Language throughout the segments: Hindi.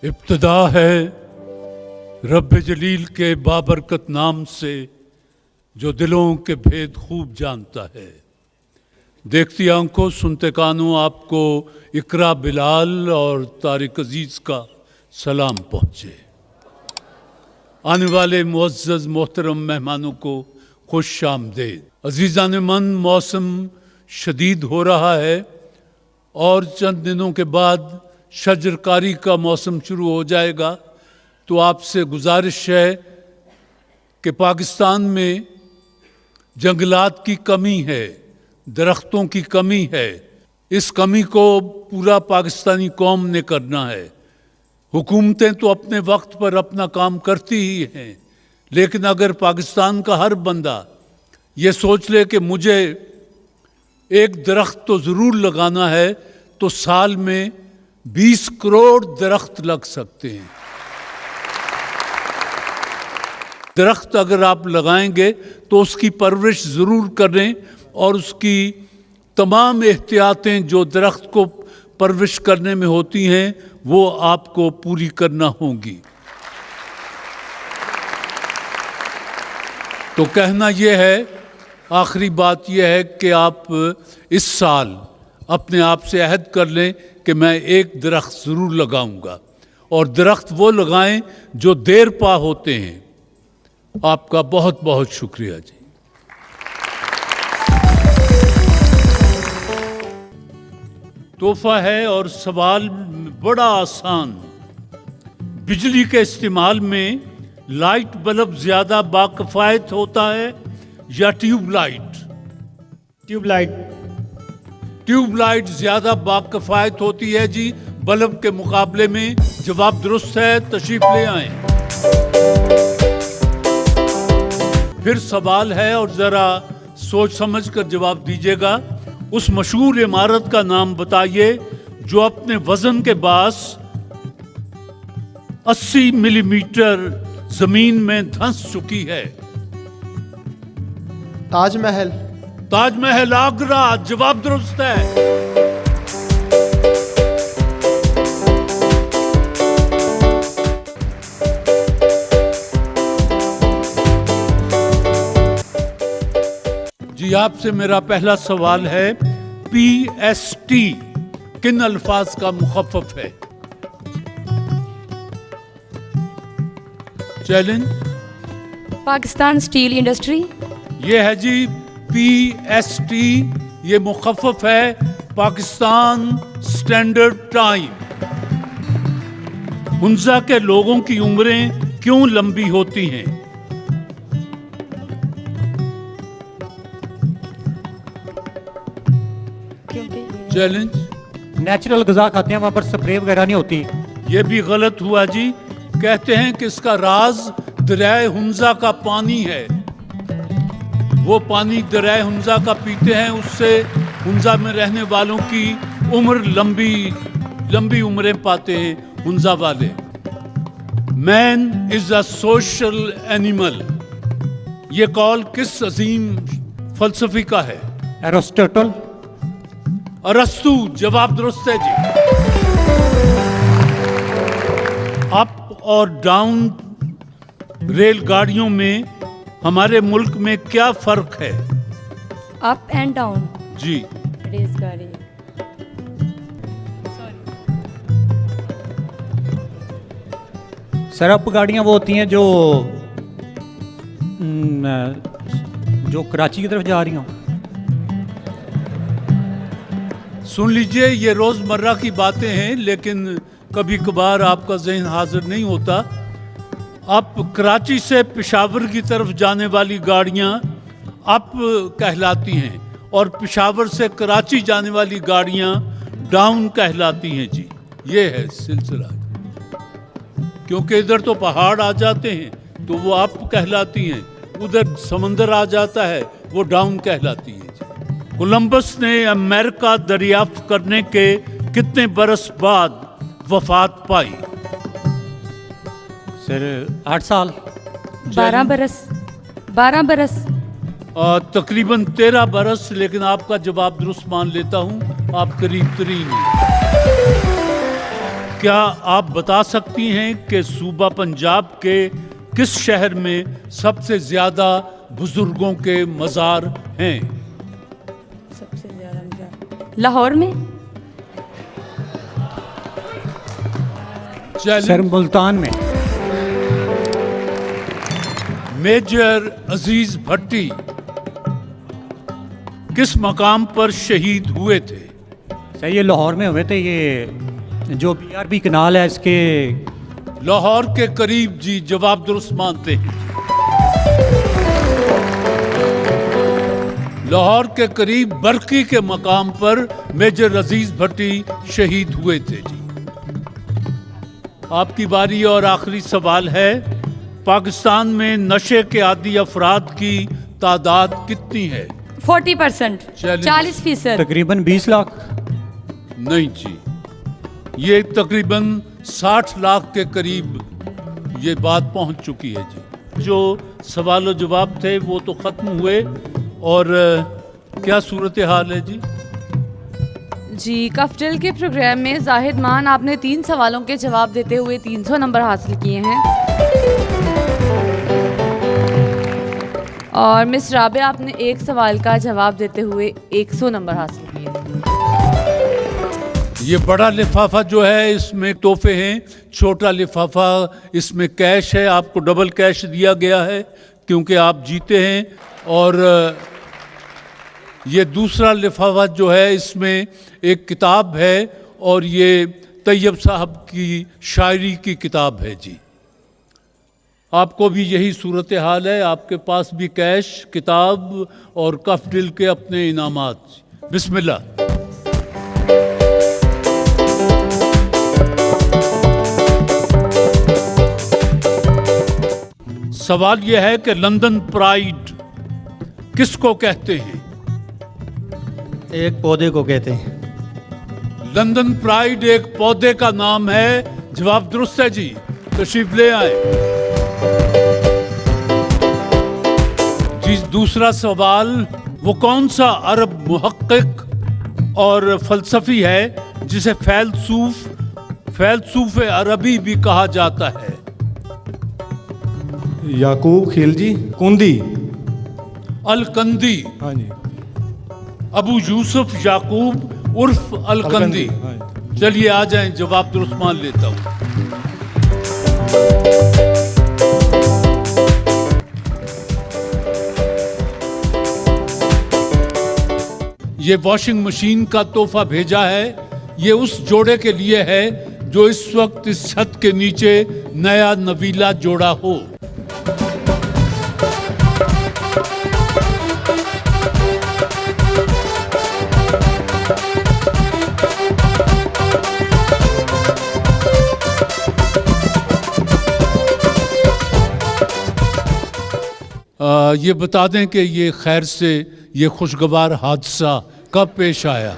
इब्तिदा है रब जलील के बाबरकत नाम से जो दिलों के भेद खूब जानता है। देखती आंखों सुनते कानों आपको इकरा बिलाल और तारिक अजीज का सलाम पहुँचे। आने वाले मुअज़्ज़ज़ मोहतरम मेहमानों को खुश आमदीद। अजीज़ान मन, मौसम शदीद हो रहा है और चंद दिनों के बाद शजरकारी का मौसम शुरू हो जाएगा। तो आपसे गुजारिश है कि पाकिस्तान में जंगलात की कमी है, दरख्तों की कमी है। इस कमी को पूरा पाकिस्तानी कौम ने करना है। हुकूमतें तो अपने वक्त पर अपना काम करती ही हैं, लेकिन अगर पाकिस्तान का हर बंदा ये सोच ले कि मुझे एक दरख्त तो ज़रूर लगाना है, तो साल में 20 करोड़ दरख्त लग सकते हैं। दरख्त अगर आप लगाएंगे तो उसकी परवरिश ज़रूर करें और उसकी तमाम एहतियातें जो दरख्त को परवरिश करने में होती हैं वो आपको पूरी करना होंगी। तो कहना यह है, आखिरी बात यह है कि आप इस साल अपने आप से अहद कर लें कि मैं एक दरख्त ज़रूर लगाऊंगा, और दरख्त वो लगाएं जो देर पा होते हैं। आपका बहुत बहुत शुक्रिया जी। तोहफा है और सवाल बड़ा आसान। बिजली के इस्तेमाल में लाइट बल्ब ज्यादा बाकिफायत होता है या ट्यूबलाइट? ट्यूबलाइट। ट्यूबलाइट ज्यादा बाकिफायत होती है जी बल्ब के मुकाबले में। जवाब दुरुस्त है, तशरीफ ले आए। फिर सवाल है और जरा सोच समझ कर जवाब दीजिएगा। उस मशहूर इमारत का नाम बताइए जो अपने वजन के बास 80 मिलीमीटर जमीन में धंस चुकी है। ताजमहल। ताजमहल आगरा। जवाब दुरुस्त है। जी, आपसे मेरा पहला सवाल है, PST किन अल्फाज का मुखफ़्फ़ है? चैलेंज। Pakistan steel industry. ये है जी PST, ये मुखफ़्फ़फ़ है पाकिस्तान स्टैंडर्ड टाइम। हुंजा के लोगों की उम्रें क्यों लंबी होती हैं? चैलेंज। नेचुरल ग़िज़ा खाते हैं, वहाँ पर स्प्रे वगैरह नहीं होती। ये भी गलत हुआ जी। कहते हैं कि इसका राज दरियाए हुंजा का पानी है। वो पानी दरियाए हुंजा का पीते हैं, उससे हुंजा में रहने वालों की उम्र लंबी उम्रें पाते हैं हुंजा वाले। Man is a social animal, ये कॉल किस अजीम फलसफी का है? एरिस्टोटल। अरस्तु। जवाब दुरुस्त है जी। अप और डाउन रेलगाड़ियों में हमारे मुल्क में क्या फर्क है? अप एंड डाउन जी। रेलगाड़ी। सर, अप गाड़ियाँ वो होती हैं जो कराची की तरफ जा रही हों। सुन लीजिए, ये रोज़मर्रा की बातें हैं, लेकिन कभी कभार आपका जहन हाजिर नहीं होता। अब कराची से पेशावर की तरफ जाने वाली गाड़ियाँ अप कहलाती हैं और पेशावर से कराची जाने वाली गाड़ियाँ डाउन कहलाती हैं जी। ये है सिलसिला। क्योंकि इधर तो पहाड़ आ जाते हैं तो वो अप कहलाती हैं, उधर समंदर आ जाता है वो डाउन कहलाती हैं जी। कोलंबस ने अमेरिका दरियाफ्त करने के कितने बरस बाद वफात पाई? सर 8 साल। 12 बरस। 12 बरस। तकरीबन 13 बरस, लेकिन आपका जवाब दुरुस्त मान लेता हूँ, आप करीब तरीन हैं। क्या आप बता सकती हैं कि सूबा पंजाब के किस शहर में सबसे ज्यादा बुजुर्गों के मज़ार हैं? सबसे ज़्यादा मज़ार लाहौर में। Sir challenge. मुल्तान में। मेजर अजीज भट्टी किस मकाम पर शहीद हुए थे? सर ये लाहौर में हुए थे। ये जो BRB कनाल है इसके लाहौर के करीब जी, जवाब दुरुस्त मानते हैं। लाहौर के करीब बरकी के मकाम पर मेजर अजीज भट्टी शहीद हुए थे जी। आपकी बारी और आखिरी सवाल है, पाकिस्तान में नशे के आदी अफराद की तादाद कितनी है? 40%, चैलेंज। 40%। तकरीबन 20 लाख। नहीं जी, ये तकरीबन 60 लाख के करीब ये बात पहुंच चुकी है जी। जो सवाल और जवाब थे वो तो ख़त्म हुए, और क्या सूरत हाल है जी? जी, कफटल के प्रोग्राम में जाहिद मान आपने 3 सवालों के जवाब देते हुए 300 नंबर हासिल किए हैं, और मिस राबे आपने 1 सवाल का जवाब देते हुए 100 नंबर हासिल किए। ये बड़ा लिफाफा जो है इसमें तोहफे हैं, छोटा लिफाफा इसमें कैश है। आपको डबल कैश दिया गया है क्योंकि आप जीते हैं। और ये दूसरा लिफाफा जो है इसमें एक किताब है, और ये तैयब साहब की शायरी की किताब है जी। आपको भी यही सूरत हाल है, आपके पास भी कैश, किताब और कफ दिल के अपने इनामात। बिस्मिल्लाह। सवाल यह है कि लंदन प्राइड किसको कहते हैं? एक पौधे को कहते हैं। लंदन प्राइड एक पौधे का नाम है। जवाब दुरुस्त है जी, तशरीफ ले आए जी। दूसरा सवाल, वो कौन सा अरब मुहक्किक और फलसफी है जिसे फैलसूफ अरबी भी कहा जाता है? याकूब खिलजी कुंदी। अलकंदी। हाँ जी। अबू यूसुफ याकूब उर्फ अलकंदी। हाँ जी। चलिए आ जाएं, जवाब दुरुस्त मान लेता हूं। ये वॉशिंग मशीन का तोहफा भेजा है। ये उस जोड़े के लिए है जो इस वक्त इस छत के नीचे नया नवीला जोड़ा हो। ये बता दें कि ये खैर से ये खुशगवार हादसा कब पेश आया?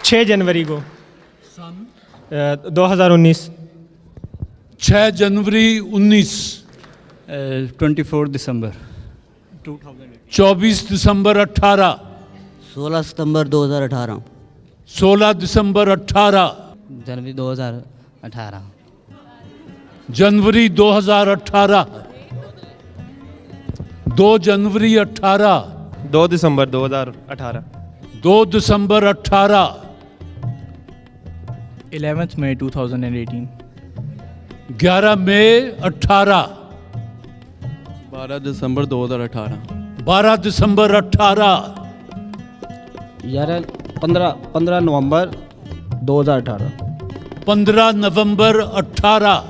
6 जनवरी को 2019। 6 जनवरी 19। 24 दिसंबर 24 दिसंबर 18। 16 सितंबर 2018 16 दिसंबर 18। जनवरी 2018 जनवरी 2018। 2 जनवरी 18। 2 दिसंबर 2018। 2 दिसंबर 18। 11th May 2018 11 मई 18। 12 दिसंबर 2018 12 दिसंबर 18। यार 15 नवंबर 2018 15 नवंबर 18।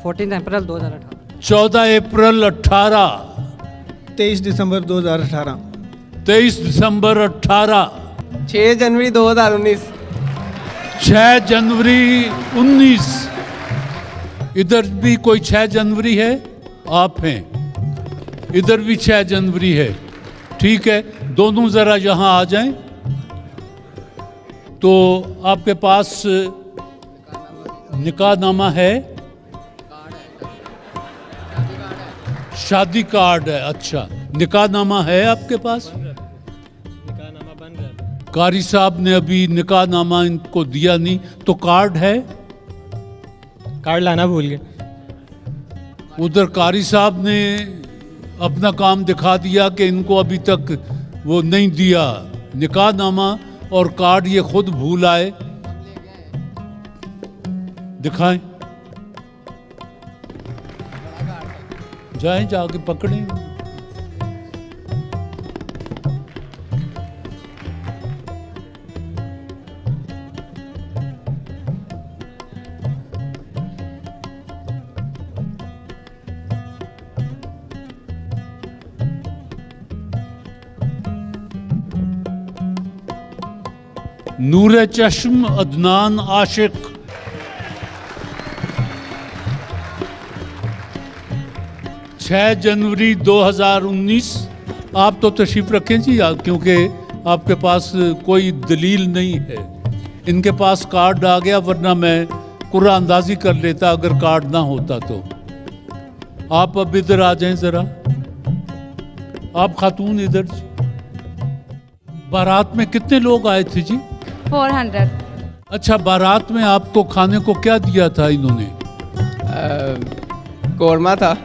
14 अप्रैल 2018 14 अप्रैल 18। 23 दिसंबर 2018। 23 दिसंबर 18। 6 जनवरी 2019। 6 जनवरी 19। इधर भी कोई 6 जनवरी है? आप हैं। इधर भी 6 जनवरी है। ठीक है, दोनों जरा यहाँ आ जाएं। तो आपके पास निकाहनामा है, शादी कार्ड है। अच्छा, निकाहनामा है आपके पास? कारी साहब ने अभी निकाहनामा इनको दिया नहीं, तो कार्ड है? कार्ड लाना भूल गए। उधर कारी साहब ने अपना काम दिखा दिया कि इनको अभी तक वो नहीं दिया निकाहनामा और कार्ड, ये खुद भूल आए। दिखाएं, जाएं जाके पकड़ें। नूरे चश्म अदनान आशिक, छह जनवरी 2019। आप तो तशरीफ रखें जी, क्योंकि आपके पास कोई दलील नहीं है। इनके पास कार्ड आ गया, वरना मैं कुर्रा अंदाजी कर लेता अगर कार्ड ना होता तो। आप अब इधर आ जाएं जरा, आप खातून इधर। बारात में कितने लोग आए थे जी? 400। अच्छा, बारात में आपको खाने को क्या दिया था इन्होंने? कौरमा था,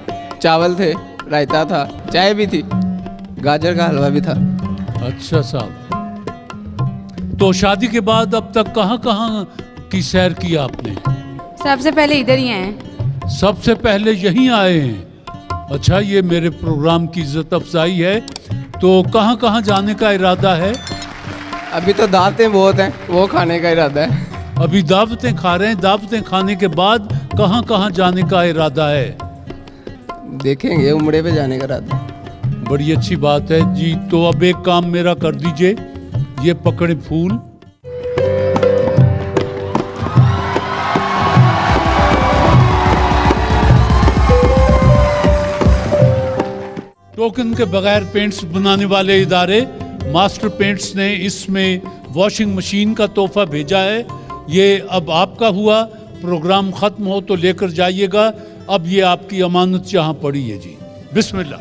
चावल थे, रायता था, चाय भी थी, गाजर का हलवा भी था। अच्छा साहब, तो शादी के बाद अब तक कहाँ कहाँ की सैर की आपने? सबसे पहले इधर ही हैं। सबसे पहले यहीं आए हैं। अच्छा, ये मेरे प्रोग्राम की इज्जत अफजाई है। तो कहाँ कहाँ जाने का इरादा है? अभी तो दावतें बहुत हैं, वो खाने का इरादा है। अभी दावतें खा रहे हैं, दावतें खाने के बाद कहाँ कहाँ जाने का इरादा है? देखेंगे, उमड़े पे जाने का इरादा। बड़ी अच्छी बात है जी। तो अब एक काम मेरा कर दीजिए, ये पकड़े फूल। टोकन के बगैर पेंट्स बनाने वाले इदारे मास्टर पेंट्स ने इसमें वॉशिंग मशीन का तोहफा भेजा है। ये अब आपका हुआ, प्रोग्राम खत्म हो तो लेकर जाइएगा। अब ये आपकी अमानत यहाँ पड़ी है जी। बिस्मिल्लाह।